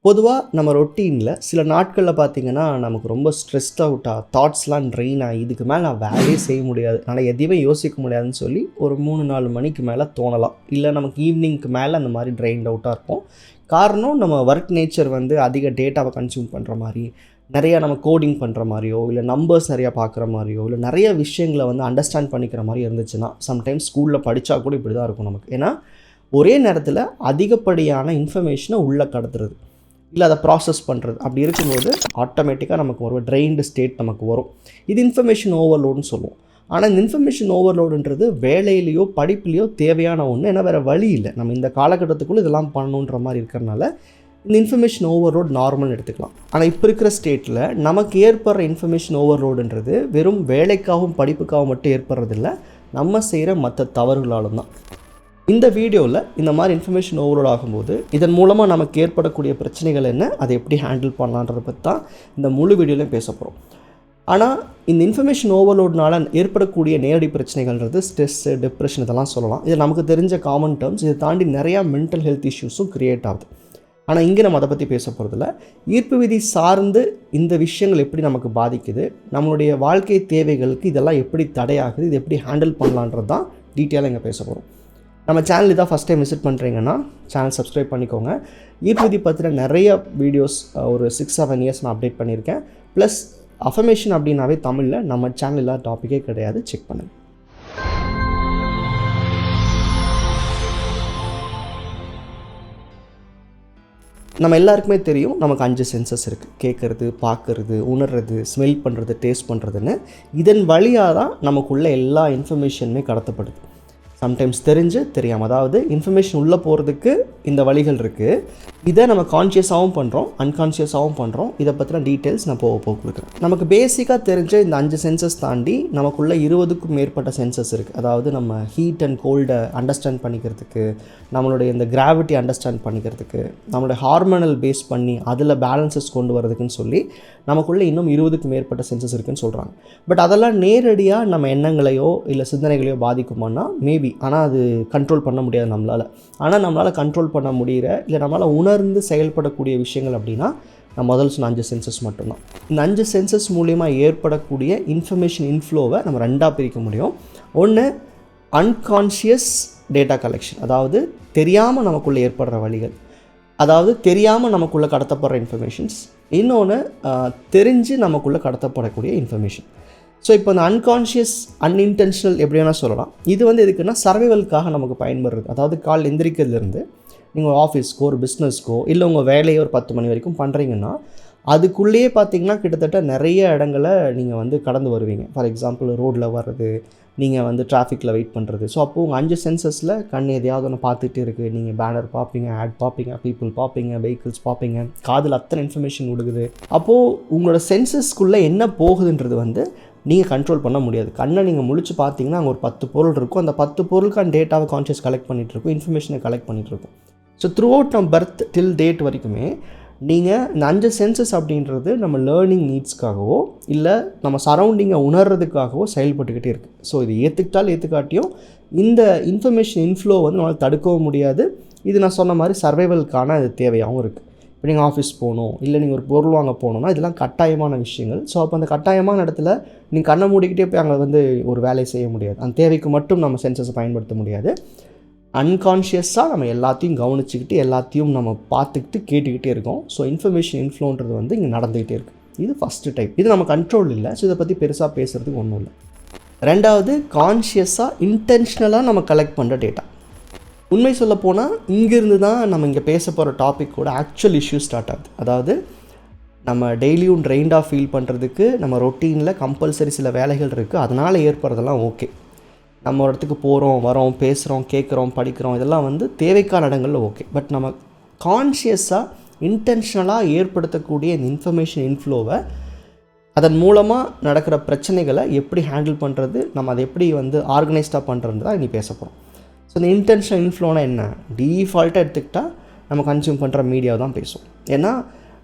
பொதுவாக நம்ம ரொட்டீனில் சில நாட்களில் பார்த்திங்கன்னா நமக்கு ரொம்ப ஸ்ட்ரெஸ்ட் அவுட்டாக தாட்ஸ்லாம் ட்ரெயின் ஆகி இதுக்கு மேலே நான் வேலையே செய்ய முடியாது, என்னால் எதையுமே யோசிக்க முடியாதுன்னு சொல்லி ஒரு 3-4 மணிக்கு மேலே தோணலாம். இல்லை நமக்கு ஈவினிங்க்கு மேலே அந்த மாதிரி ட்ரெயின்ட் அவுட்டாக இருக்கும். காரணம் நம்ம ஒர்க் நேச்சர் வந்து அதிக டேட்டாவை கன்சியூம் பண்ணுற மாதிரி, நிறையா நம்ம கோடிங் பண்ணுற மாதிரியோ, இல்லை நம்பர்ஸ் நிறையா பார்க்குற மாதிரியோ, இல்லை நிறைய விஷயங்களை வந்து அண்டர்ஸ்டாண்ட் பண்ணிக்கிற மாதிரி இருந்துச்சுன்னா, சம்டைம்ஸ் ஸ்கூலில் படித்தா கூட இப்படி தான் இருக்கும் நமக்கு. ஏன்னா ஒரே நேரத்தில் அதிகப்படியான இன்ஃபர்மேஷனை உள்ளே கடத்துறது, இல்லை அதை ப்ராசஸ் பண்ணுறது, அப்படி இருக்கும்போது ஆட்டோமேட்டிக்காக நமக்கு ஒரு ட்ரெயின்டு ஸ்டேட் நமக்கு வரும். இது இன்ஃபர்மேஷன் ஓவர்லோடுன்னு சொல்லுவோம். ஆனால் இந்த இன்ஃபர்மேஷன் ஓவர்லோடுன்றது வேலையிலையோ படிப்புலையோ தேவையான ஒன்று. ஏன்னா வேறு வழி இல்லை, நம்ம இந்த காலகட்டத்துக்குள்ளே இதெல்லாம் பண்ணணுன்ற மாதிரி இருக்கிறனால இந்த இன்ஃபர்மேஷன் ஓவர்லோட் நார்மல்னு எடுத்துக்கலாம். ஆனால் இப்போ இருக்கிற ஸ்டேட்டில் நமக்கு ஏற்படுற இன்ஃபர்மேஷன் ஓவர்லோடுன்றது வெறும் வேலைக்காகவும் படிப்புக்காகவும் மட்டும் ஏற்படுறதில்லை, நம்ம செய்கிற மற்ற தவறுகளாலும் தான். இந்த வீடியோவில் இந்த மாதிரி இன்ஃபர்மேஷன் ஓவர்லோட் ஆகும்போது இதன் மூலமாக நமக்கு ஏற்படக்கூடிய பிரச்சனைகள் என்ன, அதை எப்படி ஹேண்டில் பண்ணலான்றதை பற்றி தான் இந்த முழு வீடியோலையும் பேச போகிறோம். ஆனால் இந்த இன்ஃபர்மேஷன் ஓவர்லோட்னால் ஏற்படக்கூடிய நேரடி பிரச்சனைகள்ன்றது ஸ்ட்ரெஸ்ஸு, டிப்ரெஷன் இதெல்லாம் சொல்லலாம். இது நமக்கு தெரிஞ்ச காமன் டேர்ம்ஸ். இதை தாண்டி நிறையா மென்டல் ஹெல்த் இஷ்யூஸும் க்ரியேட் ஆகுது. ஆனால் இங்கே நம்ம அதை பற்றி பேச போகிறதில்ல. ஈர்ப்பு விதி சார்ந்து இந்த விஷயங்கள் எப்படி நமக்கு பாதிக்குது, நம்மளுடைய வாழ்க்கை தேவைகளுக்கு இதெல்லாம் எப்படி தடையாகுது, இது எப்படி ஹேண்டில் பண்ணலான்றது தான் டீட்டெயிலாக இங்கே பேச போகிறோம். நம்ம சேனல் இதான் ஃபஸ்ட் டைம் விசிட் பண்ணுறீங்கன்னா சேனல் சப்ஸ்கிரைப் பண்ணிக்கோங்க. ஈர்ப்பு விதி பற்றின நிறைய வீடியோஸ் ஒரு 6-7 இயர்ஸ் நான் அப்டேட் பண்ணியிருக்கேன். ப்ளஸ் அஃபர்மேஷன் அப்படின்னாவே தமிழில் நம்ம சேனல் இல்லாத டாப்பிக்கே கிடையாது, செக் பண்ணுங்கள். நம்ம எல்லாருக்குமே தெரியும், நமக்கு 5 சென்சஸ் இருக்குது. கேட்குறது, பார்க்குறது, உணர்றது, ஸ்மெல் பண்ணுறது, டேஸ்ட் பண்ணுறதுன்னு. இதன் வழியாக தான் நமக்குள்ள எல்லா இன்ஃபர்மேஷனுமே கடத்தப்படுது. சம்டைம்ஸ் தெரியாமல், அதாவது இன்ஃபர்மேஷன் உள்ளே போகிறதுக்கு இந்த வழிகள் இருக்குது. இதை நம்ம கான்ஷியஸாகவும் பண்ணுறோம், அன்கான்ஷியஸாகவும் பண்ணுறோம். இதை பற்றின டீட்டெயில்ஸ் நான் போக கொடுக்குறேன். நமக்கு பேசிக்காக தெரிஞ்ச இந்த 5 சென்சஸ் தாண்டி நமக்குள்ளே 20க்கும் மேற்பட்ட சென்சஸ் இருக்குது. அதாவது நம்ம ஹீட் அண்ட் கோல்டை அண்டர்ஸ்டாண்ட் பண்ணிக்கிறதுக்கு, நம்மளுடைய இந்த கிராவிட்டி அண்டர்ஸ்டாண்ட் பண்ணிக்கிறதுக்கு, நம்மளுடைய ஹார்மோனல் பேஸ் பண்ணி அதில் பேலன்சஸ் கொண்டு வரதுக்குன்னு சொல்லி நமக்குள்ளே இன்னும் 20க்கும் மேற்பட்ட சென்சஸ் இருக்குதுன்னு சொல்கிறாங்க. பட் அதெல்லாம் நேரடியாக நம்ம எண்ணங்களையோ இல்லை சிந்தனைகளையோ பாதிக்குமானா மேபி, ஆனால் அது கண்ட்ரோல் பண்ண முடியாது நம்மளால். ஆனால் நம்மளால் கண்ட்ரோல் பண்ண முடிகிற, இல்லை நம்மளால் உணர்ந்து செயல்படக்கூடிய விஷயங்கள் அப்படின்னா நான் முதல்ல சொன்ன 5 சென்சஸ் மட்டும்தான். இந்த 5 சென்சஸ் மூலிமா ஏற்படக்கூடிய இன்ஃபர்மேஷன் இன்ஃப்ளோவை நம்ம 2ஆக பிரிக்க முடியும். ஒன்று அன்கான்ஷியஸ் டேட்டா கலெக்ஷன், அதாவது தெரியாமல் நமக்குள்ளே ஏற்படுற வழிகள், அதாவது தெரியாமல் நமக்குள்ளே கடத்தப்படுற இன்ஃபர்மேஷன்ஸ். இன்னொன்று தெரிஞ்சு நமக்குள்ளே கடத்தப்படக்கூடிய இன்ஃபர்மேஷன். ஸோ இப்போ இந்த அன்கான்ஷியஸ், அன்இன்டென்ஷனல் எப்படி வேணால் சொல்லலாம். இது வந்து எதுக்குன்னா சர்வைவலுக்காக நமக்கு பயன்படுறது. அதாவது கால் எந்திரிக்கிறதுலேருந்து நீங்கள் ஆஃபீஸ்க்கோ ஒரு பிஸ்னஸ்க்கோ இல்லை உங்கள் வேலையை ஒரு 10 மணி வரைக்கும் பண்ணுறீங்கன்னா அதுக்குள்ளேயே பார்த்தீங்கன்னா கிட்டத்தட்ட நிறைய இடங்களை நீங்கள் வந்து கடந்து வருவீங்க. ஃபார் எக்ஸாம்பிள் ரோட்டில் வர்றது, நீங்கள் வந்து டிராஃபிக்கில் வெயிட் பண்ணுறது. ஸோ அப்போது உங்கள் 5 சென்சஸில் கண் எதையாவது ஒன்று பார்த்துட்டு இருக்குது. நீங்கள் பேனர் பார்ப்பீங்க, ஆட் பார்ப்பீங்க, பீப்புள் பார்ப்பீங்க, வெஹிக்கிள்ஸ் பார்ப்பீங்க, காதில் அத்தனை இன்ஃபர்மேஷன் கொடுக்குது. அப்போது உங்களோட சென்சஸ்க்குள்ளே என்ன போகுதுன்றது வந்து நீங்கள் கண்ட்ரோல் பண்ண முடியாது. கண்ணை நீங்கள் முழிச்சு பார்த்தீங்கன்னா அங்கே ஒரு 10 பொருள் இருக்கும். அந்த 10 பொருளுக்கான டேட்டாவை கான்ஷியஸ் கலெக்ட் பண்ணிகிட்ருக்கும், இன்ஃபர்மேஷனை கலெக்ட் பண்ணிகிட்ருக்கும். ஸோ த்ரூ அவுட் நம்ம பர்த் டில் டேட் வரைக்குமே நீங்கள் இந்த 5 சென்சஸ் அப்படின்றது நம்ம லேர்னிங் நீட்ஸ்க்காகவோ இல்லை நம்ம சரௌண்டிங்கை உணர்றதுக்காகவோ செயல்பட்டுக்கிட்டே இருக்குது. ஸோ இது ஏற்றுக்காட்டியும் இந்த இன்ஃபர்மேஷன் இன்ஃப்ளோ வந்து நம்மளால் தடுக்கவும் முடியாது. இது நான் சொன்ன மாதிரி சர்வைவலுக்கான அது தேவையாகவும் இருக்குது. இப்போ நீங்கள் ஆஃபீஸ் போகணும், இல்லை நீங்கள் ஒரு பொருள் வாங்க போகணுன்னா இதெல்லாம் கட்டாயமான விஷயங்கள். ஸோ அப்போ அந்த கட்டாயமான இடத்துல நீங்கள் கண்ணை மூடிக்கிட்டே போய் அங்கே வந்து ஒரு வேலையை செய்ய முடியாது. அந்த தேவைக்கு மட்டும் நம்ம சென்சஸை பயன்படுத்த முடியாது. அன்கான்ஷியஸாக நம்ம எல்லாத்தையும் கவனிச்சுக்கிட்டு எல்லாத்தையும் நம்ம பார்த்துக்கிட்டு கேட்டுக்கிட்டே இருக்கோம். ஸோ இன்ஃபர்மேஷன் இன்ஃப்ளோன்றது வந்து இங்கே நடந்துக்கிட்டே இருக்குது. இது ஃபஸ்ட்டு டைப். இது நம்ம கண்ட்ரோல் இல்லை. ஸோ இதை பற்றி பெருசாக பேசுகிறதுக்கு ஒன்றும் இல்லை. ரெண்டாவது கான்ஷியஸாக இன்டென்ஷனலாக நம்ம கலெக்ட் பண்ணுற டேட்டா. உண்மை சொல்ல போனால் இங்கேருந்து தான் நம்ம இங்கே பேச போகிற டாப்பிக்கோட ஆக்சுவல் இஷ்யூ ஸ்டார்ட் ஆகுது. அதாவது நம்ம டெய்லியும் ட்ரெயின்டாக ஃபீல் பண்ணுறதுக்கு நம்ம ரொட்டீனில் கம்பல்சரி சில வேலைகள் இருக்குது, அதனால் ஏற்படுறதெல்லாம் ஓகே. நம்ம ஒரு இடத்துக்கு போகிறோம், வரோம், பேசுகிறோம், கேட்குறோம், படிக்கிறோம், இதெல்லாம் வந்து தேவைக்கான இடங்களில் ஓகே. பட் நம்ம கான்ஷியஸாக இன்டென்ஷனலாக ஏற்படுத்தக்கூடிய இந்த இன்ஃபர்மேஷன் இன்ஃப்ளோவை, அதன் மூலமாக நடக்கிற பிரச்சனைகளை எப்படி ஹேண்டில் பண்ணுறது, நம்ம அதை எப்படி வந்து ஆர்கனைஸ்டாக பண்ணுறது தான் இனி பேச போகிறோம். ஸோ இந்த இன்டென்ஷனல் இன்ஃப்ளோனா என்ன, டீஃபால்ட்டாக எடுத்துக்கிட்டால் நம்ம கன்சியூம் பண்ணுற மீடியாவை தான் பேசுவோம். ஏன்னா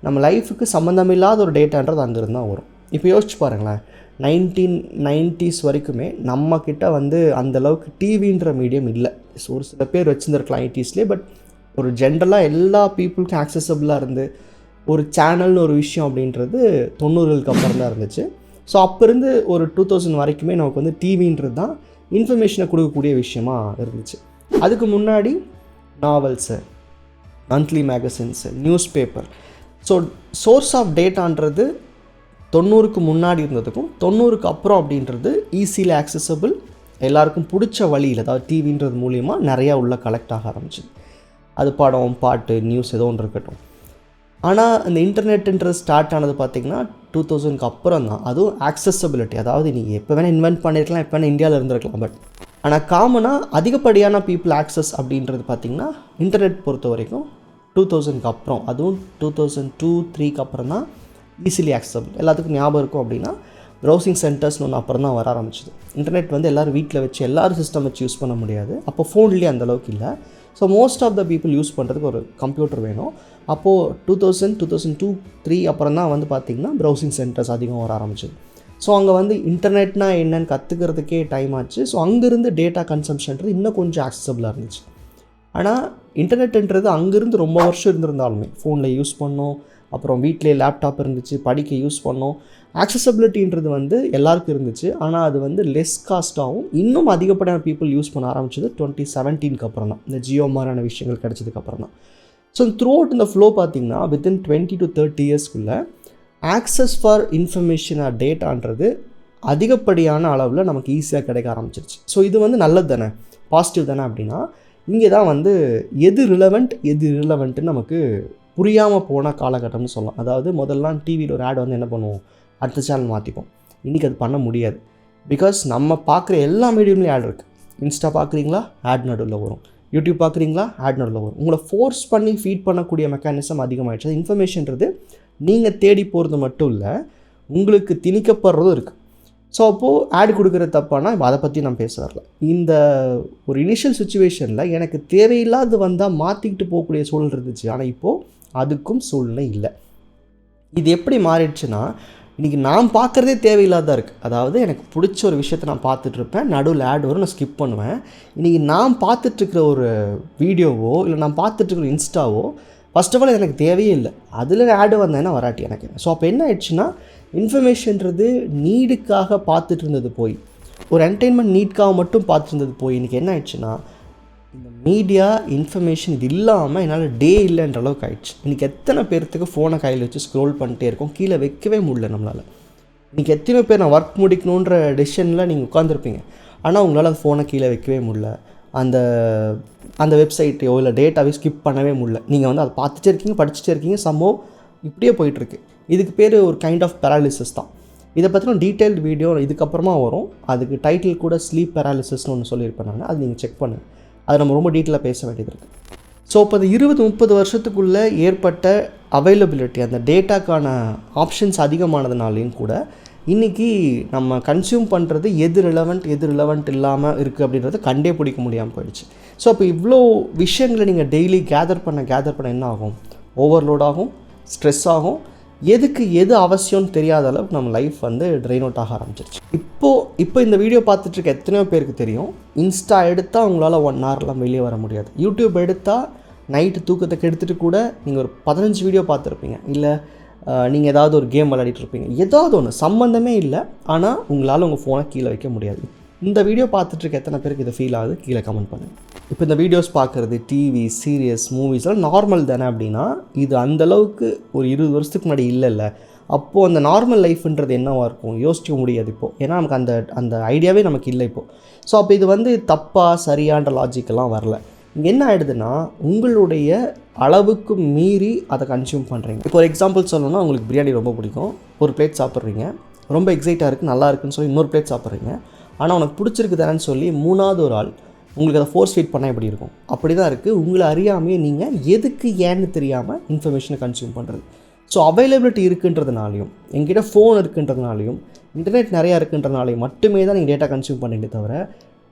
நம்ம லைஃபுக்கு சம்மந்தமில்லாத ஒரு டேட்டான்றது அங்கேருந்து தான் வரும். இப்போ யோசிச்சு பாருங்களேன், 1990s வரைக்குமே நம்மக்கிட்ட வந்து அந்தளவுக்கு டிவின்ற மீடியம் இல்லை. ஸோ ஒரு சில பேர் வச்சுருந்துருக்கலாம் 80sலேயே. பட் ஒரு ஜென்ரலாக எல்லா பீப்புளுக்கும் ஆக்சசபிளாக இருந்து ஒரு சேனல்னு ஒரு விஷயம் அப்படின்றது 90களுக்கு அப்புறம் தான் இருந்துச்சு. ஸோ அப்போ இருந்து ஒரு 2000 வரைக்குமே நமக்கு வந்து டிவின்றது தான் இன்ஃபர்மேஷனை கொடுக்கக்கூடிய விஷயமா இருந்துச்சு. அதுக்கு முன்னாடி novels, monthly magazines, news paper. So source of டேட்டான்றது 90க்கு முன்னாடி இருந்ததுக்கும் 90க்கு அப்புறம் அப்படின்றது ஈஸியில் ஆக்சசபிள், எல்லாருக்கும் பிடிச்ச வழியில், அதாவது டிவின்றது மூலிமா நிறையா உள்ள கலெக்ட் ஆக ஆரம்பிச்சிது. அது படம், பாட்டு, நியூஸ் ஏதோ ஒன்று இருக்கட்டும். ஆனால் இந்த இன்டர்நெட்டுன்றது ஸ்டார்ட் ஆனது பார்த்திங்கன்னா 2000க்கு அப்புறம் தான். அதுவும் ஆக்சசபிலிட்டி, அதாவது நீங்கள் எப்போ வேணால் இன்வென்ட் பண்ணியிருக்கலாம், எப்போ வேணால் இந்தியாவில் இருந்திருக்கலாம். பட் ஆனால் காமனாக அதிகப்படியான பீப்புள் ஆக்சஸ் அப்படின்றது பார்த்திங்கன்னா இன்டர்நெட் பொறுத்த வரைக்கும் 2000க்கு அப்புறம், அதுவும் 2002-03க்கு அப்புறம் தான் ஈஸிலி ஆக்சசபிள். எல்லாத்துக்கும் ஞாபகம் இருக்கும் அப்படின்னா ப்ரௌசிங் சென்டர்ஸ்னு ஒன்று அப்புறம் தான் வர ஆரம்பிச்சிது. இன்டர்நெட் வந்து எல்லோரும் வீட்டில் வச்சு எல்லோரும் சிஸ்டம் வச்சு யூஸ் பண்ண முடியாது. அப்போ ஃபோன்லேயே அந்தளவுக்கு இல்லை. So most of the people use பண்ணுறதுக்கு ஒரு கம்ப்யூட்டர் வேணும். அப்போது 2000, 2002, 2003 அப்புறம் தான் வந்து பார்த்திங்கன்னா ப்ரௌசிங் சென்டர்ஸ் அதிகம் வர ஆரம்பிச்சிது. ஸோ அங்கே வந்து இன்டர்நெட்னா என்னென்னு கற்றுக்கிறதுக்கே டைம் ஆச்சு. ஸோ அங்கேருந்து டேட்டா கன்சம்ஷன்றது இன்னும் கொஞ்சம் ஆக்சசபிளாக இருந்துச்சு. ஆனால் இன்டர்நெட்டுன்றது அங்கேருந்து ரொம்ப வருஷம் இருந்திருந்தாலுமே ஃபோனில் யூஸ் பண்ணோம், அப்புறம் வீட்டிலே லேப்டாப் இருந்துச்சு, படிக்க யூஸ் பண்ணோம். ஆக்சசபிலிட்டின்றது வந்து எல்லாருக்கும் இருந்துச்சு. ஆனால் அது வந்து லெஸ் காஸ்ட்டாகவும் இன்னும் அதிகப்படியான பீப்புள் யூஸ் பண்ண ஆரம்பிச்சது 2017க்கு அப்புறம் தான், இந்த ஜியோ மாதிரியான விஷயங்கள் கிடச்சதுக்கப்புறம் தான். ஸோ த்ரூ அவுட் இந்த ஃப்ளோ பார்த்திங்கன்னா வித்தின் 20 to 30 இயர்ஸ்க்குள்ளே ஆக்சஸ் ஃபார் இன்ஃபர்மேஷன் ஆர் டேட்டான்றது அதிகப்படியான அளவில் நமக்கு ஈஸியாக கிடைக்க ஆரம்பிச்சிருச்சு. ஸோ இது வந்து நல்லது தானே, பாசிட்டிவ் தானே. அப்படின்னா இங்கே தான் வந்து எது ரிலவெண்ட் எது ரிலவெண்ட்டுன்னு நமக்கு புரியாமல் போன காலகட்டம்னு சொல்லலாம். அதாவது முதல்லாம் டிவியில் ஒரு ஆட் வந்து என்ன பண்ணுவோம், அடுத்த சேனல் மாற்றிப்போம். இன்றைக்கி அது பண்ண முடியாது. பிகாஸ் நம்ம பார்க்குற எல்லா மீடியம்லேயும் ஆட் இருக்குது. இன்ஸ்டா பார்க்குறீங்களா, ஆட் நடுவில் வரும். யூடியூப் பார்க்குறீங்களா, ஆட் நடுவில் வரும். உங்களை ஃபோர்ஸ் பண்ணி ஃபீட் பண்ணக்கூடிய மெக்கானிசம் அதிகமாகிடுச்சு. அது இன்ஃபர்மேஷன்றது நீங்கள் தேடி போகிறது மட்டும் இல்லை, உங்களுக்கு திணிக்கப்படுறதும் இருக்குது. ஸோ அப்போது ஆட் கொடுக்குறது தப்பானா இப்போ அதை பற்றி நான் பேச வரல. இந்த ஒரு இனிஷியல் சுச்சுவேஷனில் எனக்கு தேவையில்லாது வந்தால் மாற்றிக்கிட்டு போகக்கூடிய சூழல் இருந்துச்சு. ஆனால் இப்போது அதுக்கும் சூழ்நிலை இல்லை. இது எப்படி மாறிடுச்சுன்னா, இன்றைக்கி நான் பார்க்குறதே தேவையில்லாதான் இருக்குது. அதாவது எனக்கு பிடிச்ச ஒரு விஷயத்தை நான் பார்த்துட்ருப்பேன், நடுவில் ஆட் வரும், நான் ஸ்கிப் பண்ணுவேன். இன்றைக்கி நான் பார்த்துட்ருக்கிற ஒரு வீடியோவோ இல்லை நான் பார்த்துட்ருக்கிற இன்ஸ்டாவோ ஃபர்ஸ்ட் ஆஃப் ஆல் எனக்கு தேவையே இல்லை. அதில் ஆடு வந்தேன்னா வராட்டி எனக்கு. ஸோ அப்போ என்ன ஆயிடுச்சுன்னா, இன்ஃபர்மேஷன்றது நீடுக்காக பார்த்துட்டு இருந்தது போய், ஒரு என்டர்டெயின்மெண்ட் நீட்காக மட்டும் பார்த்துட்டு இருந்தது போய், இன்றைக்கி என்ன ஆயிடுச்சுன்னா, இந்த மீடியா இன்ஃபர்மேஷன் இது இல்லாமல் என்னால் டே இல்லைன்ற அளவுக்கு ஆயிடுச்சு. இன்றைக்கி எத்தனை பேர்த்துக்கு ஃபோனை கையில் வச்சு ஸ்க்ரோல் பண்ணிட்டே இருக்கோம், கீழே வைக்கவே முடியல நம்மளால். இன்றைக்கி எத்தனை பேர் நான் ஒர்க் முடிக்கணுன்ற டெசிஷனில் நீங்கள் உட்காந்துருப்பீங்க, ஆனால் உங்களால் அந்த ஃபோனை கீழே வைக்கவே முடியல, அந்த வெப்சைட்டையோ இல்லை டேட்டாவே ஸ்கிப் பண்ணவே முடியல. நீங்கள் வந்து அதை பார்த்துட்டே இருக்கீங்க, படிச்சுட்டே இருக்கீங்க, சம்பவம் இப்படியே போயிட்டுருக்கு. இதுக்கு பேர் ஒரு கைண்ட் ஆஃப் பேராலிசிஸ் தான். இதை பற்றின டீட்டெயில்டு வீடியோ இதுக்கப்புறமா வரும். அதுக்கு டைட்டில் கூட ஸ்லீப் பேராலிசிஸ்னு ஒன்று சொல்லியிருப்பேன் நான். அது நீங்கள் செக் பண்ணுங்கள். அது நம்ம ரொம்ப டீட்டெயிலாக பேச வேண்டியது இருக்குது. ஸோ இப்போ அது 20-30 வருஷத்துக்குள்ளே ஏற்பட்ட அவைலபிலிட்டி, அந்த டேட்டாக்கான ஆப்ஷன்ஸ் அதிகமானதுனாலையும் கூட இன்றைக்கி நம்ம கன்சியூம் பண்ணுறது எது ரிலவெண்ட் இல்லாமல் இருக்குது அப்படின்றத கண்டே பிடிக்க முடியாமல் போயிடுச்சு. ஸோ அப்போ இவ்வளோ விஷயங்களை நீங்கள் டெய்லி கேதர் பண்ண என்ன ஆகும், ஓவர்லோட் ஆகும், ஸ்ட்ரெஸ் ஆகும். எதுக்கு எது அவசியம்னு தெரியாத அளவுக்கு நம்ம லைஃப் வந்து ட்ரெயின் அவுட் ஆக ஆரம்பிச்சிருச்சு. இப்போ இந்த வீடியோ பார்த்துட்ருக்க எத்தனையோ பேருக்கு தெரியும், இன்ஸ்டா எடுத்தால் உங்களால் 1 hourலாம் வெளியே வர முடியாது. யூடியூப் எடுத்தால் நைட்டு தூக்கத்தை எடுத்துகிட்டு கூட நீங்கள் ஒரு 15 வீடியோ பார்த்துருப்பீங்க. இல்லை நீங்கள் ஏதாவது ஒரு கேம் விளையாடிட்டுருப்பீங்க, ஏதாவது ஒன்று சம்மந்தமே இல்லை, ஆனால் உங்களால் உங்கள் ஃபோனை கீழே வைக்க முடியாது. இந்த வீடியோ பார்த்துட்ருக்க எத்தனை பேருக்கு இது ஃபீல் ஆகுது கீழே கமெண்ட் பண்ணுங்கள். இப்போ இந்த வீடியோஸ் பார்க்குறது, டிவி, சீரியஸ், மூவிஸ்லாம் நார்மல் தானே அப்படின்னா, இது அந்தளவுக்கு ஒரு 20 வருஷத்துக்கு முன்னாடி இல்லைல்ல. அப்போது அந்த நார்மல் லைஃப்ன்றது என்னவாக இருக்கும் யோசிக்க முடியாது இப்போது. ஏன்னா நமக்கு அந்த ஐடியாவே நமக்கு இல்லை இப்போது. ஸோ அப்போ இது வந்து தப்பாக சரியான்ற லாஜிக்கெல்லாம் வரல. இங்கே என்ன ஆகிடுதுன்னா, உங்களுடைய அளவுக்கு மீறி அதை கன்சியூம் பண்ணுறீங்க. இப்போ ஒரு எக்ஸாம்பிள் சொல்லணும்னா, உங்களுக்கு பிரியாணி ரொம்ப பிடிக்கும், ஒரு பிளேட் சாப்பிட்றீங்க, ரொம்ப எக்ஸைட்டாக இருக்குது, நல்லா இருக்குன்னு சொல்லி இன்னொரு பிளேட் சாப்பிட்றீங்க. ஆனால் உனக்கு பிடிச்சிருக்கு தானேன்னு சொல்லி 3வது ஒரு ஆள் உங்களுக்கு அதை ஃபோர்ஸ் ஃபீட் பண்ணால் எப்படி இருக்கும்? அப்படி தான் இருக்குது. உங்களை அறியாமையே நீங்கள் எதுக்கு ஏன்னு தெரியாமல் இன்ஃபர்மேஷனை கன்சியூம் பண்ணுறது. ஸோ அவைலபிலிட்டி இருக்குன்றதுனாலையும், எங்கிட்ட ஃபோன் இருக்குன்றதுனாலையும், இன்டர்நெட் நிறையா இருக்குன்றதுனாலையும் மட்டுமே தான் நீங்கள் டேட்டா கன்சியூம் பண்ணிட்டே தவிர,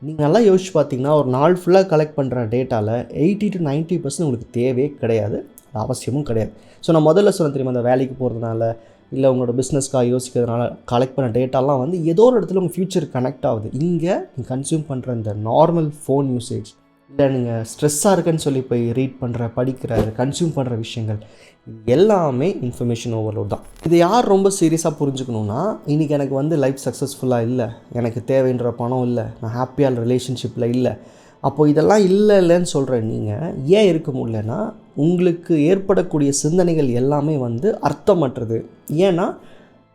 நீங்கள் நல்லா யோசிச்சு பார்த்தீங்கன்னா ஒரு நாள் ஃபுல்லாக கலெக்ட் பண்ணுற டேட்டாவில் 80 to 90% உங்களுக்கு தேவையே கிடையாது, அது அவசியமும் கிடையாது. ஸோ நான் முதல்ல சொன்ன தெரியுமா, அந்த வேலைக்கு போகிறதுனால இல்லை உங்களோட பிஸ்னஸ்க்காக யோசிக்கிறதுனால கலெக்ட் பண்ண டேட்டாலாம் வந்து ஏதோ ஒரு இடத்துல உங்கள் ஃப்யூச்சர் கனெக்ட் ஆகுது. இங்கே நீங்கள் கன்சியூம் பண்ணுற இந்த நார்மல் ஃபோன் யூசேஜ் இல்லை நீங்கள் ஸ்ட்ரெஸ்ஸாக இருக்குன்னு சொல்லி போய் ரீட் பண்ணுற, படிக்கிற, கன்சியூம் பண்ணுற விஷயங்கள் எல்லாமே இன்ஃபர்மேஷன் ஓவர்லோட் தான். இது யார் ரொம்ப சீரியஸாக புரிஞ்சுக்கணுன்னா, இன்றைக்கி எனக்கு வந்து லைஃப் சக்ஸஸ்ஃபுல்லாக இல்லை, எனக்கு தேவைன்ற பணம் இல்லை, நான் ஹாப்பியான ரிலேஷன்ஷிப்பில் இல்லை, அப்போது இதெல்லாம் இல்லைன்னு சொல்கிற நீங்கள் ஏன் இருக்க முடியலன்னா, உங்களுக்கு ஏற்படக்கூடிய சிந்தனைகள் எல்லாமே வந்து அர்த்தமற்றது. ஏன்னா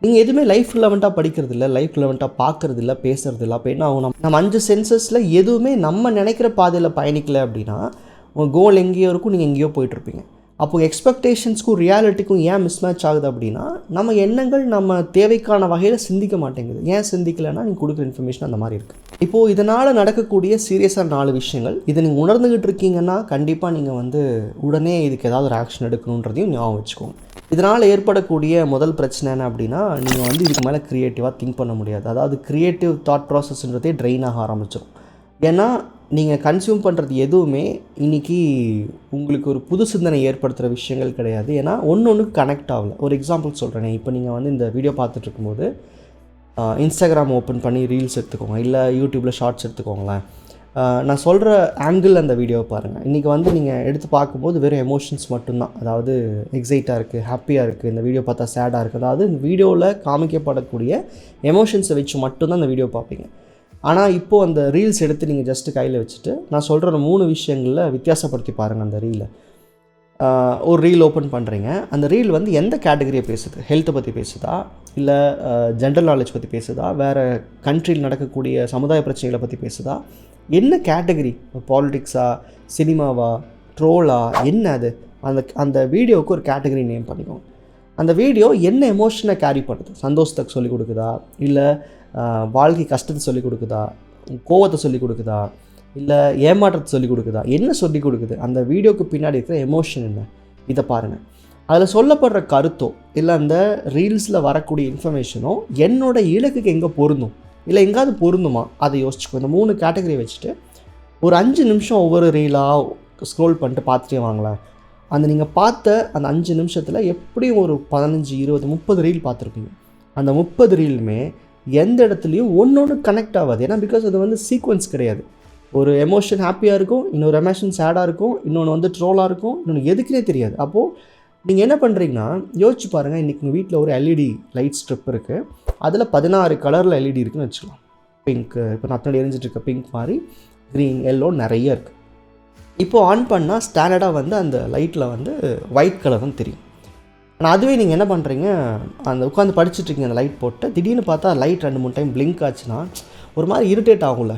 நீங்கள் எதுவுமே லைஃப் ரிலவெண்ட்டாக படிக்கிறது இல்லை, லைஃப் ரிலவெண்ட்டாக பார்க்குறது இல்லை, பேசுகிறது இல்லை. அப்போ என்ன ஆகும், நம்ம 5 சென்சஸில் எதுவுமே நம்ம நினைக்கிற பாதையில் பயணிக்கலை அப்படின்னா உங்கள் கோல் எங்கேயோ இருக்கும், நீங்கள் எங்கேயோ போயிட்டுருப்பீங்க. அப்போது எக்ஸ்பெக்டேஷன்ஸ்க்கும் ரியாலிட்டிக்கும் ஏன் மிஸ்மேட்ச் ஆகுது அப்படின்னா, நம்ம எண்ணங்கள் நம்ம தேவைக்கான வகையில் சிந்திக்க மாட்டேங்குது. ஏன் சிந்திக்கலைன்னா நீங்கள் கொடுக்குற இன்ஃபர்மேஷன் அந்த மாதிரி இருக்குது. இப்போது இதனால் நடக்கக்கூடிய சீரியஸான 4 விஷயங்கள், இதை நீங்கள் உணர்ந்துக்கிட்டு இருக்கீங்கன்னா கண்டிப்பாக நீங்கள் வந்து உடனே இதுக்கு ஏதாவது ஒரு ஆக்ஷன் எடுக்கணுன்றதையும் ஞாபகம் வச்சுக்கோங்க. இதனால் ஏற்படக்கூடிய முதல் பிரச்சனை என்ன அப்படின்னா, நீங்கள் வந்து இதுக்கு மேலே க்ரியேட்டிவாக திங்க் பண்ண முடியாது. அதாவது க்ரியேட்டிவ் தாட் ப்ராசஸ்ன்றதே ட்ரெயின் ஆக ஆரம்பிச்சிடும். ஏன்னா நீங்கள் கன்சியூம் பண்ணுறது எதுவுமே இன்றைக்கி உங்களுக்கு ஒரு புது சிந்தனை ஏற்படுத்துகிற விஷயங்கள் கிடையாது. ஏன்னா ஒன்றுக்கு கனெக்ட் ஆகலை. ஒரு எக்ஸாம்பிள் சொல்கிறேன். இப்போ நீங்கள் வந்து இந்த வீடியோ பார்த்துட்டு இருக்கும்போது இன்ஸ்டாகிராம் ஓப்பன் பண்ணி ரீல்ஸ் எடுத்துக்கோங்க, இல்லை யூடியூப்பில் ஷார்ட்ஸ் எடுத்துக்கோங்களேன். நான் சொல்கிற ஆங்கிள் அந்த வீடியோவை பாருங்கள். இன்றைக்கி வந்து நீங்கள் எடுத்து பார்க்கும்போது வெறும் எமோஷன்ஸ் மட்டும்தான். அதாவது எக்ஸைட்டாக இருக்குது, ஹாப்பியாக இருக்குது, இந்த வீடியோ பார்த்தா சேடாக இருக்குது. அதாவது இந்த வீடியோவில் காமிக்கப்படக்கூடிய எமோஷன்ஸை வச்சு மட்டும்தான் இந்த வீடியோ பார்ப்பீங்க. ஆனால் இப்போது அந்த ரீல்ஸ் எடுத்து நீங்கள் ஜஸ்ட்டு கையில் வச்சுட்டு நான் சொல்கிற 3 விஷயங்களில் வித்தியாசப்படுத்தி பாருங்கள். அந்த ரீலை ஒரு ரீல் ஓப்பன் பண்ணுறீங்க, அந்த ரீல் வந்து எந்த கேட்டகரியை பேசுது? ஹெல்த்தை பற்றி பேசுதா, இல்லை ஜென்ரல் நாலேஜ் பற்றி பேசுதா, வேறு கண்ட்ரியில் நடக்கக்கூடிய சமுதாய பிரச்சனைகளை பற்றி பேசுதா, என்ன கேட்டகரி? பாலிட்டிக்ஸா, சினிமாவா, ட்ரோலா, என்ன அது? அந்த வீடியோவுக்கு ஒரு கேட்டகரி நேம் பண்ணிக்கோங்க. அந்த வீடியோ என்ன எமோஷனை கேரி பண்ணுது? சந்தோஷத்தை சொல்லிக் கொடுக்குதா, இல்லை வாழ்க்கை கஷ்டத்தை சொல்லிக் கொடுக்குதா, கோவத்தை சொல்லிக் கொடுக்குதா, இல்லை ஏமாற்றத்தை சொல்லிக் கொடுக்குதா, என்ன சொல்லிக் கொடுக்குது? அந்த வீடியோவுக்கு பின்னாடி இருக்கிற எமோஷன் என்ன? இதை பாருங்கள். அதில் சொல்லப்படுற கருத்தோ இல்லை அந்த ரீல்ஸில் வரக்கூடிய இன்ஃபர்மேஷனோ என்னோட இலக்குக்கு எங்கே பொருந்தும், இல்லை எங்காவது பொருந்துமா, அதை யோசிச்சுக்கோ. இந்த 3 கேட்டகரி வச்சுட்டு ஒரு 5 நிமிஷம் ஒவ்வொரு ரீலாக ஸ்க்ரோல் பண்ணிட்டு பார்த்துட்டே வாங்களேன். அந்த நீங்கள் பார்த்த அந்த 5 நிமிஷத்தில் எப்படியும் ஒரு 15, 20, 30 ரீல் பார்த்துருப்பீங்க. அந்த 30 ரீலுமே எந்த இடத்துலையும் ஒன்று கனெக்ட் ஆகாது. ஏன்னா பிகாஸ் அது வந்து சீக்வன்ஸ் கிடையாது. ஒரு எமோஷன் ஹாப்பியாக இருக்கும், இன்னொரு எமோஷன் சேடாக இருக்கும், இன்னொன்று வந்து ட்ரோலாக இருக்கும், இன்னொன்று எதுக்குனே தெரியாது. அப்போது நீங்கள் என்ன பண்ணுறீங்கன்னா யோசிச்சு பாருங்கள். இன்றைக்கி உங்கள் வீட்டில் ஒரு எல்இடி லைட் ஸ்ட்ரிப் இருக்குது, அதில் 16 கலரில் எல்இடி இருக்குதுன்னு வச்சுக்கலாம். பிங்க்கு, இப்போ நான் எரிஞ்சிட்ருக்க பிங்க் மாதிரி, க்ரீன், எல்லோ நிறைய இருக்குது. இப்போது ஆன் பண்ணால் ஸ்டாண்டர்டாக வந்து அந்த லைட்டில் வந்து ஒயிட் கலர் தான் தெரியும். ஆனால் அதுவே நீங்கள் என்ன பண்ணுறீங்க, அந்த உட்காந்து படிச்சுட்ருக்கீங்க, அந்த லைட் போட்டு திடீர்னு பார்த்தா லைட் 2-3 டைம் பிளிங்க் ஆச்சுன்னா ஒரு மாதிரி இரிட்டேட் ஆகும்ல,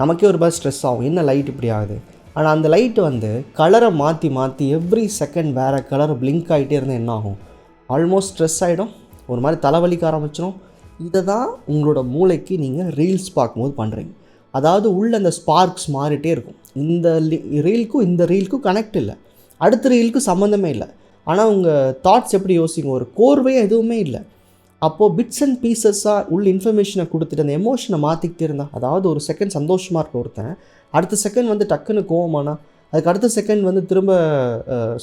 நமக்கே ஒரு மாதிரி ஸ்ட்ரெஸ் ஆகும், என்ன லைட் இப்படி ஆகுது. ஆனால் அந்த லைட்டு வந்து கலரை மாற்றி எவ்ரி செகண்ட் வேறு கலர் பிளிங்க் ஆகிட்டே இருந்தால் என்ன ஆகும்? ஆல்மோஸ்ட் ஸ்ட்ரெஸ் ஆகிடும், ஒரு மாதிரி தலைவலிக்க ஆரம்பிச்சிடும். இதை தான் உங்களோட மூளைக்கு நீங்கள் ரீல்ஸ் பார்க்கும்போது பண்ணுறீங்க. அதாவது உள்ள அந்த ஸ்பார்க்ஸ் மாறிட்டே இருக்கும். இந்த ரீலுக்கும் இந்த ரீலுக்கும் கனெக்ட் இல்லை, அடுத்த ரீலுக்கும் சம்மந்தமே இல்லை. ஆனால் உங்கள் தாட்ஸ் எப்படி யோசிங்க, ஒரு கோர்வையாக எதுவுமே இல்லை. அப்போது பிட்ஸ் அண்ட் பீசஸாக உள்ள இன்ஃபர்மேஷனை கொடுத்துட்டு அந்த எமோஷனை மாற்றிக்கிட்டே இருந்தால், அதாவது ஒரு செகண்ட் சந்தோஷமாக இருக்க ஒருத்தன் அடுத்த செகண்ட் வந்து டக்குன்னு கோவமானா, அதுக்கு அடுத்த செகண்ட் வந்து திரும்ப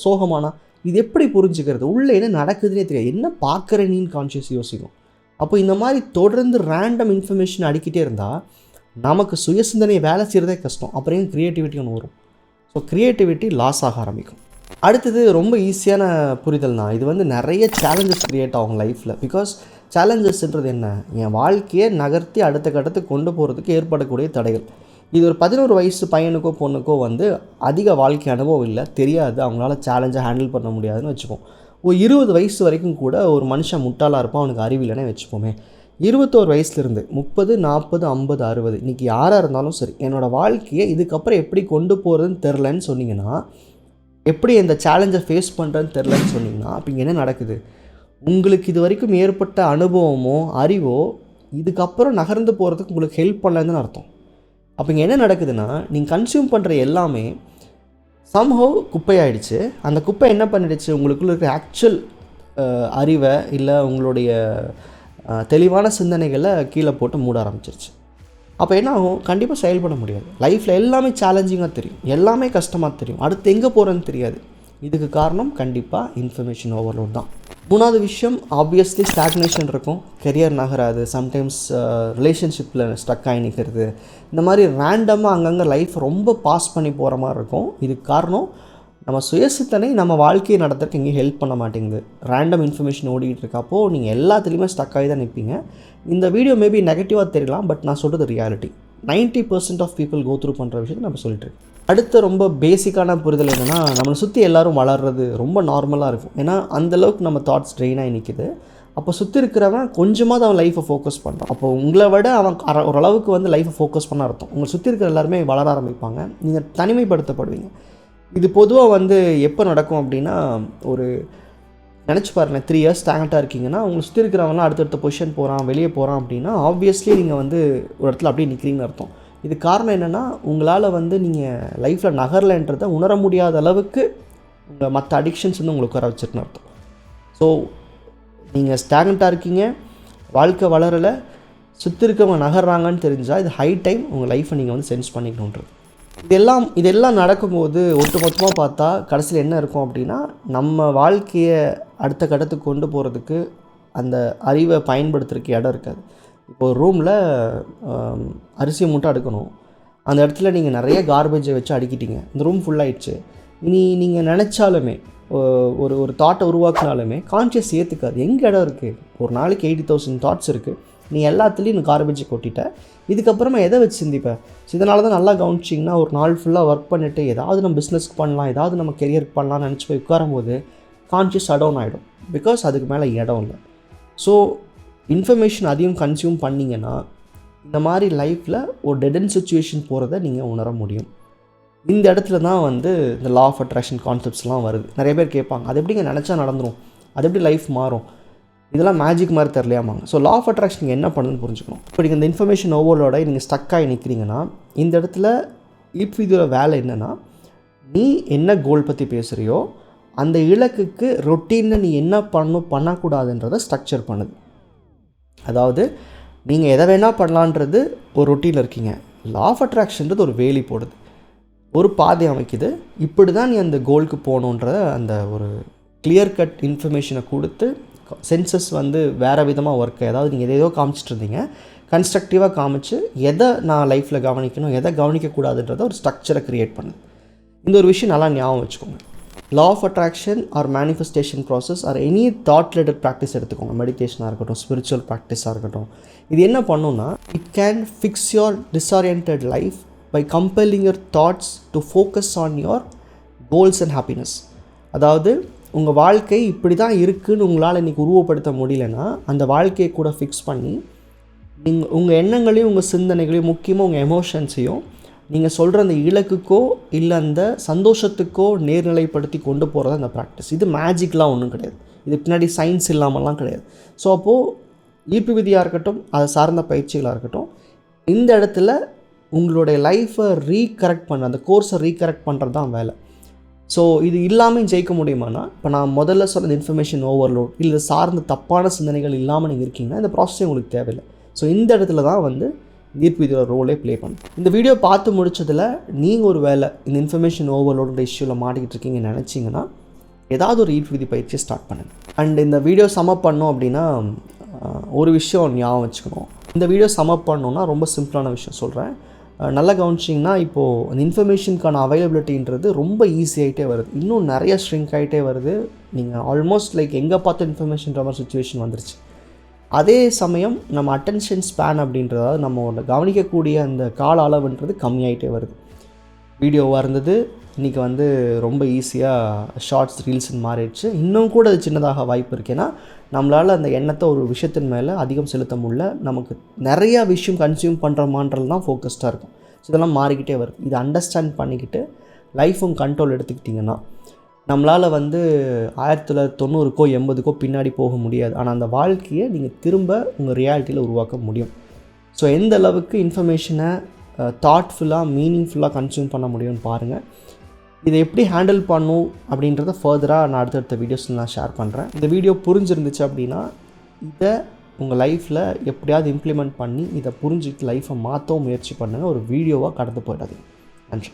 சோகமானா, இது எப்படி புரிஞ்சுக்கிறது? உள்ளே என்ன நடக்குதுன்னே தெரியாது, என்ன பார்க்குறேன்னு கான்ஷியஸ் யோசிக்கும். அப்போ இந்த மாதிரி தொடர்ந்து ரேண்டம் இன்ஃபர்மேஷன் அடிக்கிட்டே இருந்தால் நமக்கு சுயசிந்தனை வேலை செய்கிறதே கஷ்டம். அப்புறம் க்ரியேட்டிவிட்டி ஒன்று வரும். ஸோ க்ரியேட்டிவிட்டி லாஸ் ஆக ஆரம்பிக்கும். அடுத்தது ரொம்ப ஈஸியான புரிதல் தான். இது வந்து நிறைய சேலஞ்சஸ் க்ரியேட் ஆகும் லைஃப்பில். பிகாஸ் சேலஞ்சஸ்ன்றது என்ன, என் வாழ்க்கையை நகர்த்தி அடுத்த கட்டத்துக்கு கொண்டு போகிறதுக்கு ஏற்படக்கூடிய தடைகள். இது ஒரு 11 வயசு பையனுக்கோ பொண்ணுக்கோ வந்து அதிக வாழ்க்கை அனுபவம் இல்லை, தெரியாது, அவங்களால சேலஞ்சை ஹேண்டில் பண்ண முடியாதுன்னு வச்சுப்போம். ஒரு 20 வயசு வரைக்கும் கூட ஒரு மனுஷன் முட்டாளாக இருப்பான், அவனுக்கு அறிவில்லைன்னே வச்சுப்போமே. 21 வயசுலேருந்து 30, 40, 50, 60 இன்றைக்கி யாராக இருந்தாலும் சரி, என்னோடய வாழ்க்கையை இதுக்கப்புறம் எப்படி கொண்டு போகிறதுன்னு தெரிலன்னு சொன்னீங்கன்னா, எப்படி இந்த சேலஞ்சை ஃபேஸ் பண்ணுறதுன்னு தெரிலன்னு சொன்னீங்கன்னா, அப்போ இங்கே என்ன நடக்குது? உங்களுக்கு இது வரைக்கும் ஏற்பட்ட அனுபவமோ அறிவோ இதுக்கப்புறம் நகர்ந்து போகிறதுக்கு உங்களுக்கு ஹெல்ப் பண்ணலன்னு அர்த்தம். அப்போ இங்கே என்ன நடக்குதுன்னா, நீங்கள் கன்சியூம் பண்ணுற எல்லாமே சம்ஹவ் குப்பையாயிடுச்சு. அந்த குப்பை என்ன பண்ணிடுச்சு, உங்களுக்குள்ள இருக்கிற ஆக்சுவல் அறிவை இல்லை உங்களுடைய தெளிவான சிந்தனைகளை கீழே போட்டு மூட ஆரம்பிச்சிருச்சு. அப்போ என்ன ஆகும், கண்டிப்பாக செயல்பட முடியாது. லைஃப்பில் எல்லாமே சேலஞ்சிங்காக தெரியும், எல்லாமே கஷ்டமாக தெரியும், அடுத்து எங்கே போகிறேன்னு தெரியாது. இதுக்கு காரணம் கண்டிப்பாக இன்ஃபர்மேஷன் ஓவர்லோட் தான். மூணாவது விஷயம் ஆப்வியஸ்லி ஸ்டாக்னேஷன் இருக்கும், கெரியர் நகராது, சம்டைம்ஸ் ரிலேஷன்ஷிப்பில் ஸ்டக் ஆகி நிற்கிறது, இந்த மாதிரி ரேண்டமாக அங்கங்கே லைஃப் ரொம்ப பாஸ் பண்ணி போகிற மாதிரி இருக்கும். இதுக்கு காரணம் நம்ம சுயசித்தனை நம்ம வாழ்க்கையை நடத்துறதுக்கு எங்கேயும் ஹெல்ப் பண்ண மாட்டேங்குது. ரேண்டம் இன்ஃபர்மேஷன் ஓடிக்கிட்டு இருக்கப்போ நீங்கள் எல்லாத்துலேயுமே ஸ்டக் ஆகி தான் நிற்பீங்க. இந்த வீடியோ மேபி நெகட்டிவாக தெரியலாம், பட் நான் சொல்கிறது reality. 90% of people go through பண்ணுற விஷயத்தை நம்ம சொல்லிட்டு இருக்கோம். அடுத்த ரொம்ப பேசிக்கான புரிதல் என்னென்னா, நம்மளை சுற்றி எல்லோரும் வளர்கிறது ரொம்ப நார்மலாக இருக்கும். ஏன்னா அந்தளவுக்கு நம்ம தாட்ஸ் ட்ரெயின் ஆகி நிற்கிது. அப்போ சுற்றி இருக்கிறவன் கொஞ்சமாக அவன் லைஃப்பை ஃபோக்கஸ் பண்ணுறான். அப்போ உங்களை விட அவன் ஓரளவுக்கு வந்து லைஃப்பை ஃபோக்கஸ் பண்ண அர்த்தம். உங்களை சுற்றி இருக்கிற எல்லாருமே வளர ஆரம்பிப்பாங்க, நீங்கள் தனிமைப்படுத்தப்படுவீங்க. இது பொதுவாக வந்து எப்போ நடக்கும் அப்படின்னா, ஒரு நினச்சி பாருங்கள், 3 இயர்ஸ் ஸ்டாங்கட்டாக இருக்கீங்கன்னா உங்களை சுற்றி இருக்கிறவங்களாம் அடுத்தடுத்த பொசிஷன் போகிறான், வெளியே போகிறான் அப்படின்னா ஆப்வியஸ்லி நீங்கள் வந்து ஒரு இடத்துல அப்படியே நிற்கிறீங்கன்னு அர்த்தம். இது காரணம் என்னென்னா, உங்களால் வந்து நீங்கள் லைஃப்பில் நகரலைன்றதை உணர முடியாத அளவுக்கு உங்கள் மற்ற அடிக்ஷன்ஸ் வந்து உங்களுக்கு வர வச்சுருக்குன்னு அர்த்தம். ஸோ நீங்கள் ஸ்டாங்கட்டாக இருக்கீங்க, வாழ்க்கை வளரலை, சுற்றி இருக்கவங்க நகர்றாங்கன்னு தெரிஞ்சால் இது ஹை டைம் உங்கள் லைஃப்பை நீங்கள் வந்து சென்ஸ் பண்ணிக்கணுன்றது. இதெல்லாம் நடக்கும்போது ஒட்டுமொத்தமாக பார்த்தா கடைசியில் என்ன இருக்கும் அப்படின்னா, நம்ம வாழ்க்கையை அடுத்த கட்டத்துக்கு கொண்டு போகிறதுக்கு அந்த அறிவை பயன்படுத்துறதுக்கு இடம் இருக்காது. இப்போது ரூமில் அரிசி மூட்டை அடுக்கணும், அந்த இடத்துல நீங்கள் நிறைய கார்பேஜை வச்சு அடுக்கிட்டீங்க, இந்த ரூம் ஃபுல்லாகிடுச்சு. இனி நீங்கள் நினச்சாலுமே ஒரு தாட்டை உருவாக்கினாலுமே கான்ஷியஸ் ஏற்றுக்காது. எங்கே இடம் இருக்குது? ஒரு நாளைக்கு 80,000 தாட்ஸ் இருக்குது, நீ எல்லாத்துலேயும் கார்பேஜை கொட்டிட்ட, இதுக்கப்புறமா எதை வச்சு சிந்திப்பேன்? ஸோ இதனால தான் நல்லா கவனிச்சிங்கன்னா, ஒரு நாள் ஃபுல்லாக ஒர்க் பண்ணிவிட்டு ஏதாவது நம்ம பிஸ்னஸ்க்கு பண்ணலாம், ஏதாவது நம்ம கெரியருக்கு பண்ணலாம்னு நினச்சி போய் உட்காரும்போது கான்ஷியஸ் அடவுன் ஆகிடும். பிகாஸ் அதுக்கு மேலே இடம் இல்லை. ஸோ இன்ஃபர்மேஷன் அதையும் கன்சியூம் பண்ணிங்கன்னா இந்த மாதிரி லைஃப்பில் ஒரு டெட் எண்ட் சிச்சுவேஷன் போகிறத நீங்கள் உணர முடியும். இந்த இடத்துல தான் வந்து இந்த லா ஆஃப் அட்ராக்ஷன் கான்செப்ட்ஸ்லாம் வருது. நிறைய பேர் கேட்பாங்க, அது எப்படிங்க நினச்சா நடந்துடும், அது எப்படி லைஃப் மாறும், இதெல்லாம் மேஜிக் மாதிரி தெரியலையாமாங்க. ஸோ லா ஆஃப் அட்ராக்ஷன் நீங்கள் என்ன பண்ணுன்னு புரிஞ்சுக்கணும். இப்போ நீங்கள் இந்த இன்ஃபர்மேஷன் ஓவர்லோட நீங்கள் ஸ்டக்காகி நிற்கிறீங்கன்னா, இந்த இடத்துல இதோட வேலை என்னென்னா, நீ என்ன கோல் பற்றி பேசுகிறியோ அந்த இலக்குக்கு ரொட்டீனில் நீ என்ன பண்ணக்கூடாதுன்றதை ஸ்ட்ரக்சர் பண்ணுது. அதாவது நீங்கள் எதை வேணால் பண்ணலான்றது ஒரு ரொட்டீனில் இருக்கீங்க, லா ஆஃப் அட்ராக்ஷன்றது ஒரு வேலி போடுது, ஒரு பாதை அமைக்குது, இப்படி தான் நீ அந்த கோலுக்கு போகணுன்ற அந்த ஒரு கிளியர் கட் இன்ஃபர்மேஷனை கொடுத்து சென்சஸ் வந்து வேறு விதமாக ஒர்க். அதாவது நீங்கள் எதையோ காமிச்சிட்டு இருந்தீங்க, கன்ஸ்ட்ரக்டிவாக காமிச்சு எதை நான் லைஃப்பில் கவனிக்கணும், எதை கவனிக்கக்கூடாதுன்றதை ஒரு ஸ்ட்ரக்சரை க்ரியேட் பண்ணுது. இந்த ஒரு விஷயம் நல்லா ஞாபகம் வச்சுக்கோங்க. Law of attraction or manifestation process or any thought related practice எடுத்துக்கோங்க, மெடிடேஷனாக இருக்கட்டும், ஸ்பிரிச்சுவல் ப்ராக்டிஸாக இருக்கட்டும், இது என்ன பண்ணுன்னா, it can fix your disoriented life by compelling your thoughts to focus on your goals and happiness. அதாவது உங்கள் வாழ்க்கை இப்படி தான் இருக்குதுன்னு உங்களால் இன்றைக்கி உருவப்படுத்த முடியலன்னா, அந்த வாழ்க்கையை கூட ஃபிக்ஸ் பண்ணி நீங்கள் உங்கள் எண்ணங்களையும் உங்கள் சிந்தனைகளையும் முக்கியமாக உங்கள் எமோஷன்ஸையும் நீங்கள் சொல்கிற அந்த இலக்குக்கோ இல்லை அந்த சந்தோஷத்துக்கோ நேர்நிலைப்படுத்தி கொண்டு போகிறது அந்த ப்ராக்டிஸ். இது மேஜிக்லாம் ஒன்றும் கிடையாது, இது பின்னாடி சயின்ஸ் இல்லாமல்லாம் கிடையாது. ஸோ அப்போது ஈர்ப்பு விதியாக இருக்கட்டும், அதை சார்ந்த பயிற்சிகளாக இருக்கட்டும், இந்த இடத்துல உங்களுடைய லைஃப்பை ரீகரெக்ட் பண்ண, அந்த கோர்ஸை ரீகரெக்ட் பண்ணுறது தான் வேலை. ஸோ இது இல்லாமல் ஜெயிக்க முடியுமானா, இப்போ நான் முதல்ல சொன்ன இன்ஃபர்மேஷன் ஓவர்லோட் இல்லை சார்ந்த தப்பான சிந்தனைகள் இல்லாமல் நீங்கள் இருக்கீங்கன்னா இந்த ப்ராசஸே உங்களுக்கு தேவையில்லை. ஸோ இந்த இடத்துல தான் வந்து ஈர்ப்பு விதியோட ரோலே ப்ளே பண்ணும். இந்த வீடியோ பார்த்து முடிச்சதில் நீங்கள் ஒரு வேலை இந்த இன்ஃபர்மேஷன் ஓவர்லோட இஷ்யூவில் மாட்டிக்கிட்டு இருக்கீங்கன்னு நினச்சிங்கன்னா ஏதாவது ஒரு ஈர்ப்பு விதி பயிற்சியை ஸ்டார்ட் பண்ணுங்கள். அண்ட் இந்த வீடியோ சமப் பண்ணோம் அப்படின்னா ஒரு விஷயம் ஞாபகம் வச்சுக்கணும். இந்த வீடியோ சமப் பண்ணோன்னா ரொம்ப சிம்பிளான விஷயம் சொல்கிறேன், நல்லா கவனிச்சிங்கன்னா, இப்போது அந்த இன்ஃபர்மேஷனுக்கான அவைலபிலிட்டின்றது ரொம்ப ஈஸியாகிட்டே வருது, இன்னும் நிறைய ஷ்ரிங்க் ஆகிட்டே வருது. நீங்கள் ஆல்மோஸ்ட் லைக் எங்கே பார்த்து இன்ஃபர்மேஷன்ற மாதிரி சுச்சுவேஷன் வந்துருச்சு. அதே சமயம் நம்ம அட்டென்ஷன் ஸ்பேன் அப்படின்றதாவது நம்ம கவனிக்கக்கூடிய அந்த கால அளவுன்றது கம்மியாகிட்டே வருது. வீடியோவாக இருந்தது இன்றைக்கி வந்து ரொம்ப ஈஸியாக ஷார்ட்ஸ் ரீல்ஸ்ன்னு மாறிடுச்சு. இன்னும் கூட அது சின்னதாக வாய்ப்பு இருக்குது. ஏன்னா நம்மளால் அந்த எண்ணத்தை ஒரு விஷயத்தின் மேலே அதிகம் செலுத்த முடியல, நமக்கு நிறையா விஷயம் கன்சியூம் பண்ணுறோமான்றது தான் ஃபோக்கஸ்டாக இருக்கும். ஸோ இதெல்லாம் மாறிக்கிட்டே வருது. இதை அண்டர்ஸ்டாண்ட் பண்ணிக்கிட்டு லைஃப்பும் கண்ட்ரோல் எடுத்துக்கிட்டிங்கன்னா நம்மளால் வந்து 1990க்கோ 80க்கோ பின்னாடி போக முடியாது. ஆனால் அந்த வாழ்க்கையை நீங்கள் திரும்ப உங்கள் ரியாலிட்டியில் உருவாக்க முடியும். ஸோ எந்த அளவுக்கு இன்ஃபர்மேஷனை தாட்ஃபுல்லாக மீனிங்ஃபுல்லாக கன்சியூம் பண்ண முடியும்னு பாருங்கள். இதை எப்படி ஹேண்டில் பண்ணும் அப்படின்றத ஃபர்தராக நான் அடுத்தடுத்த வீடியோஸில் நான் ஷேர் பண்ணுறேன். இந்த வீடியோ புரிஞ்சிருந்துச்சு அப்படின்னா இதை உங்கள் லைஃப்பில் எப்படியாவது இம்ப்ளிமெண்ட் பண்ணி இதை புரிஞ்சுக்கிட்டு லைஃப்பை மாற்றவும் முயற்சி பண்ணுங்கள். ஒரு வீடியோவாக கடந்து போயிடாதீங்க. நன்றி.